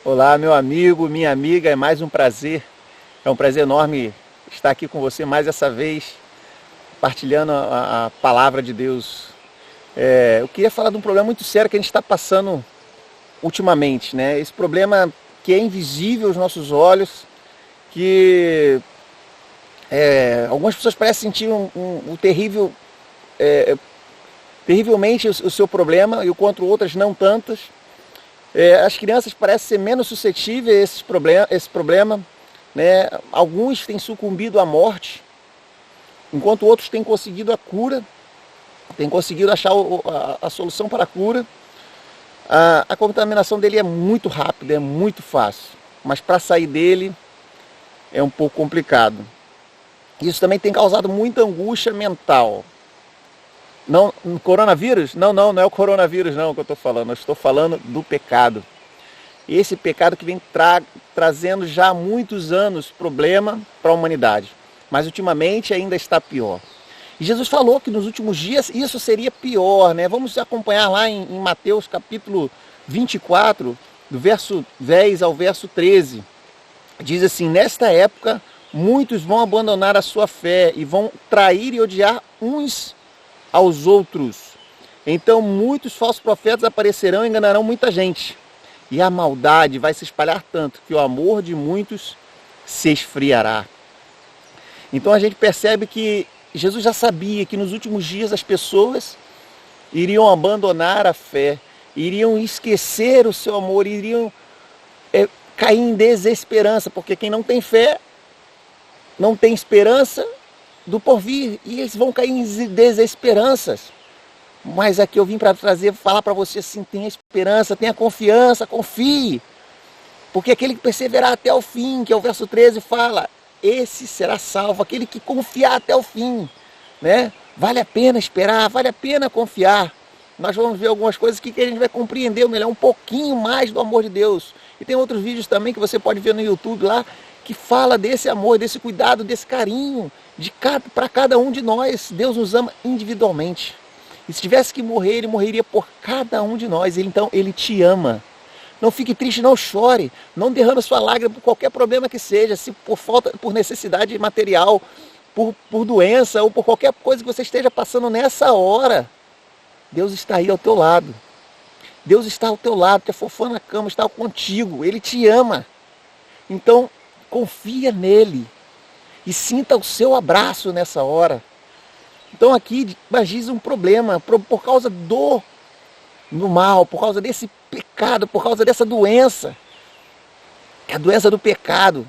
Olá, meu amigo, minha amiga, é mais um prazer. É um prazer enorme estar aqui com você mais essa vez, partilhando a palavra de Deus. Eu queria falar de um problema muito sério que a gente está passando ultimamente, né? Esse problema que é invisível aos nossos olhos, que algumas pessoas parecem sentir um terrível, terrivelmente o seu problema, e enquanto outras não tantas. As crianças parecem ser menos suscetíveis a esse problema, né? Alguns têm sucumbido à morte, enquanto outros têm conseguido a cura, têm conseguido achar a solução para a cura. A contaminação dele é muito rápida, é muito fácil, mas para sair dele é um pouco complicado. Isso também tem causado muita angústia mental. Não, coronavírus? Não é o coronavírus não que eu estou falando. Eu estou falando do pecado. Esse pecado que vem trazendo já há muitos anos problema para a humanidade. Mas ultimamente ainda está pior. E Jesus falou que nos últimos dias isso seria pior, né? Vamos acompanhar lá em Mateus capítulo 24, do verso 10 ao verso 13. Diz assim: nesta época muitos vão abandonar a sua fé e vão trair e odiar uns aos outros. Então muitos falsos profetas aparecerão e enganarão muita gente. E a maldade vai se espalhar tanto que o amor de muitos se esfriará. Então a gente percebe que Jesus já sabia que nos últimos dias as pessoas iriam abandonar a fé, iriam esquecer o seu amor, iriam cair em desesperança, porque quem não tem fé não tem esperança do porvir, e eles vão cair em desesperanças. Mas aqui eu vim para falar para você assim: tenha esperança, tenha confiança, confie, porque aquele que perseverar até o fim, que é o verso 13, fala, esse será salvo, aquele que confiar até o fim, né? Vale a pena esperar, vale a pena confiar. Nós vamos ver algumas coisas que a gente vai compreender melhor, um pouquinho mais do amor de Deus. E tem outros vídeos também que você pode ver no YouTube lá, que fala desse amor, desse cuidado, desse carinho para cada um de nós. Deus nos ama individualmente. E se tivesse que morrer, ele morreria por cada um de nós. Então ele te ama. Não fique triste, não chore, não derrame sua lágrima por qualquer problema que seja, se por necessidade material, por doença ou por qualquer coisa que você esteja passando nessa hora. Deus está aí ao teu lado. Deus está ao teu lado, te afofando na cama, está contigo. Ele te ama. Então confia nele e sinta o seu abraço nessa hora. Então aqui diz um problema por causa do mal, por causa desse pecado, por causa dessa doença. É a doença do pecado.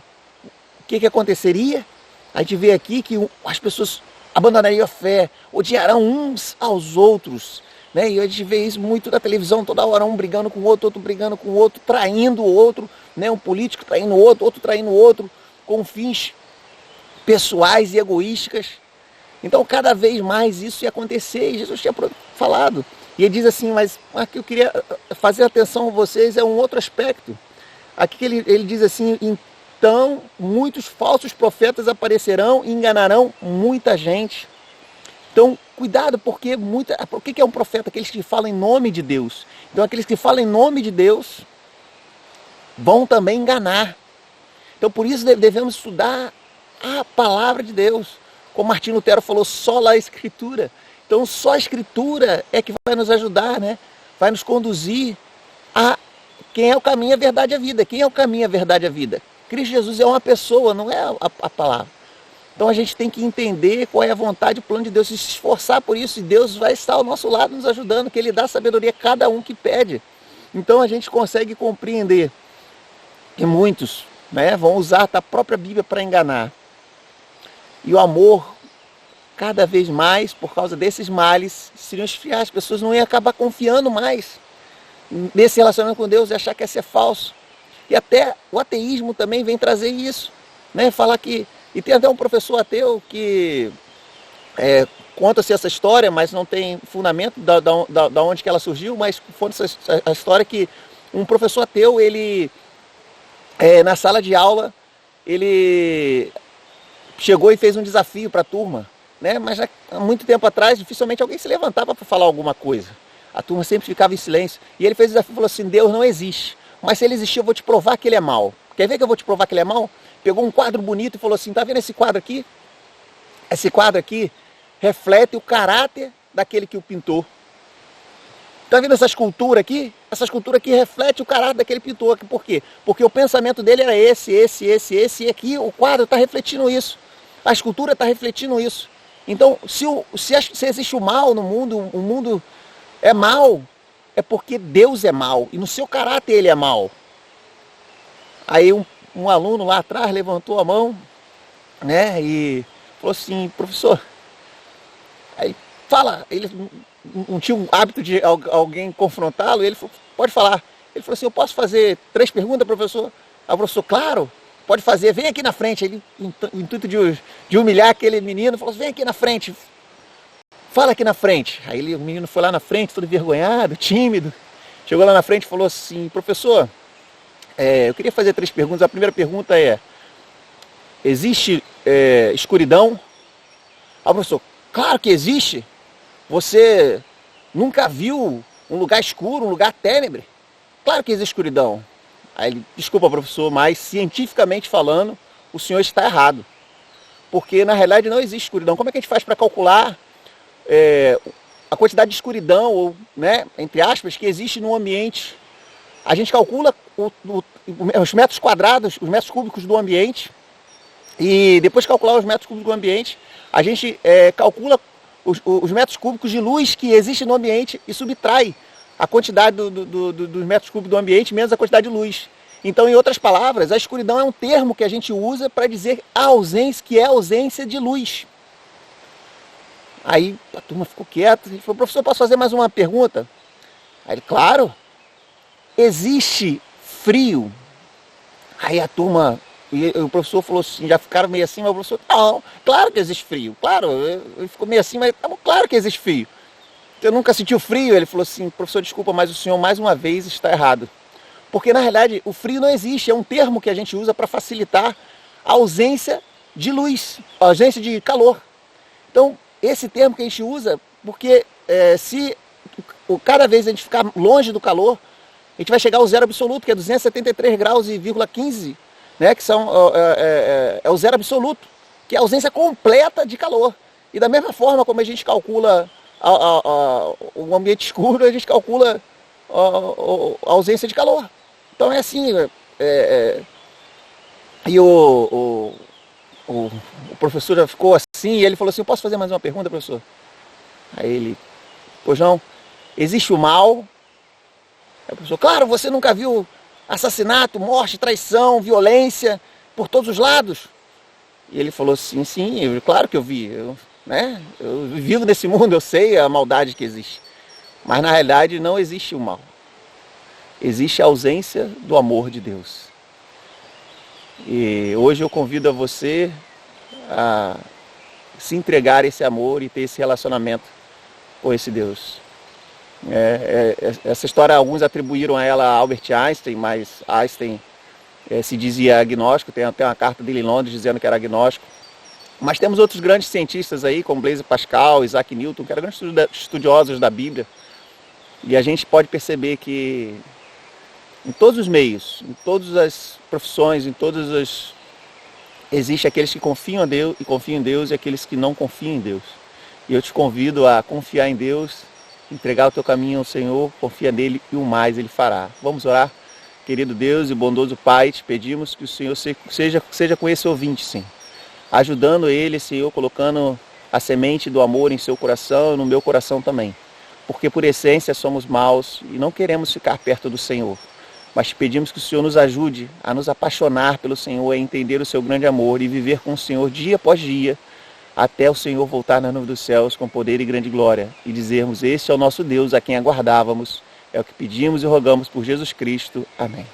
O que aconteceria? A gente vê aqui que as pessoas abandonariam a fé, odiarão uns aos outros, né? E a gente vê isso muito na televisão, toda hora um brigando com o outro brigando com o outro, traindo o outro, né? Um político traindo o outro traindo o outro, com fins pessoais e egoísticas. Então cada vez mais isso ia acontecer, e Jesus tinha falado. E ele diz assim, mas aqui eu queria fazer atenção a vocês, é um outro aspecto. Aqui que ele diz assim: então muitos falsos profetas aparecerão e enganarão muita gente. Então cuidado, porque o que é um profeta? Aqueles que falam em nome de Deus. Então aqueles que falam em nome de Deus vão também enganar. Então por isso devemos estudar a palavra de Deus. Como Martinho Lutero falou, só a Escritura. Então só a Escritura é que vai nos ajudar, né? Vai nos conduzir a quem é o caminho, a verdade e a vida. Quem é o caminho, a verdade e a vida? Cristo Jesus é uma pessoa, não é a palavra. Então a gente tem que entender qual é a vontade e o plano de Deus, e se esforçar por isso, e Deus vai estar ao nosso lado nos ajudando, que Ele dá sabedoria a cada um que pede. Então a gente consegue compreender que muitos, né, vão usar a própria Bíblia para enganar. E o amor, cada vez mais, por causa desses males, seriam esfriar. As pessoas não iam acabar confiando mais nesse relacionamento com Deus e achar que esse é falso. E até o ateísmo também vem trazer isso, né? Falar que... E tem até um professor ateu que conta-se essa história, mas não tem fundamento da onde que ela surgiu, mas conta a história que um professor ateu, ele, na sala de aula, ele chegou e fez um desafio para a turma, né? Mas há muito tempo atrás, dificilmente alguém se levantava para falar alguma coisa. A turma sempre ficava em silêncio. E ele fez o desafio e falou assim: Deus não existe. mas se ele existir eu vou te provar que ele é mau. Quer ver que eu vou te provar que ele é mau? Pegou um quadro bonito e falou assim, tá vendo esse quadro aqui? Esse quadro aqui reflete o caráter daquele que o pintou. Tá vendo essa escultura aqui? Essa escultura aqui reflete o caráter daquele pintor. Por quê? Porque o pensamento dele era esse, e aqui o quadro está refletindo isso. A escultura está refletindo isso. Então, se existe o mal no mundo, o mundo é mal, é porque Deus é mal, e no seu caráter ele é mal. Aí um aluno lá atrás levantou a mão, né, e falou assim, professor, aí fala, ele não tinha um hábito de alguém confrontá-lo, ele falou, pode falar. Ele falou assim, eu posso fazer 3 perguntas, professor? Aí o professor, claro, pode fazer, vem aqui na frente. Ele, o intuito de humilhar aquele menino, falou assim, vem aqui na frente, fala aqui na frente. Aí o menino foi lá na frente, todo envergonhado, tímido, chegou lá na frente e falou assim, professor, eu queria fazer 3 perguntas. A primeira pergunta é, existe escuridão? Aí o professor, claro que existe. Você nunca viu um lugar escuro, um lugar tênebre? Claro que existe escuridão. Aí ele, desculpa professor, mas cientificamente falando, o senhor está errado. Porque na realidade não existe escuridão. Como é que a gente faz para calcular a quantidade de escuridão, ou, né, entre aspas, que existe no ambiente? A gente calcula os metros quadrados, os metros cúbicos do ambiente, e depois de calcular os metros cúbicos do ambiente, a gente calcula os metros cúbicos de luz que existe no ambiente e subtrai a quantidade dos metros cúbicos do ambiente menos a quantidade de luz. Então, em outras palavras, a escuridão é um termo que a gente usa para dizer a ausência, que é a ausência de luz. Aí a turma ficou quieta, ele falou, professor, posso fazer mais uma pergunta? Aí ele, claro, existe frio? Aí a turma, e o professor falou assim, já ficaram meio assim, mas o professor, não, claro que existe frio, claro, ele ficou meio assim, mas claro que existe frio. Eu nunca senti o frio. Ele falou assim, professor, desculpa, mas o senhor mais uma vez está errado. Porque na realidade o frio não existe, é um termo que a gente usa para facilitar a ausência de luz, a ausência de calor. Então, esse termo que a gente usa, porque se cada vez a gente ficar longe do calor, a gente vai chegar ao zero absoluto, que é 273 graus e 15, né, que é o zero absoluto, que é a ausência completa de calor. E da mesma forma como a gente calcula o ambiente escuro, a gente calcula a ausência de calor. Então é assim, e o professor já ficou assim, e ele falou assim, posso fazer mais uma pergunta, professor? Aí ele, pois não, existe o mal? Aí o professor, claro, você nunca viu assassinato, morte, traição, violência por todos os lados? E ele falou assim, sim, claro que eu vi, eu vivo nesse mundo, eu sei a maldade que existe. Mas na realidade não existe o mal. Existe a ausência do amor de Deus. E hoje eu convido a você a se entregar a esse amor e ter esse relacionamento com esse Deus. Essa história alguns atribuíram a ela a Albert Einstein, mas Einstein se dizia agnóstico, tem até uma carta dele em Londres dizendo que era agnóstico. Mas temos outros grandes cientistas aí, como Blaise Pascal, Isaac Newton, que eram grandes estudiosos da Bíblia. E a gente pode perceber que em todos os meios, em todas as profissões, existe aqueles que confiam em Deus e aqueles que não confiam em Deus. E eu te convido a confiar em Deus, entregar o teu caminho ao Senhor, confia nele e o mais ele fará. Vamos orar? Querido Deus e bondoso Pai, te pedimos que o Senhor seja com esse ouvinte, sim. Ajudando ele, Senhor, colocando a semente do amor em seu coração e no meu coração também. Porque por essência somos maus e não queremos ficar perto do Senhor. Mas te pedimos que o Senhor nos ajude a nos apaixonar pelo Senhor, a entender o seu grande amor e viver com o Senhor dia após dia, até o Senhor voltar nas nuvens dos céus com poder e grande glória. E dizermos, este é o nosso Deus a quem aguardávamos. É o que pedimos e rogamos por Jesus Cristo. Amém.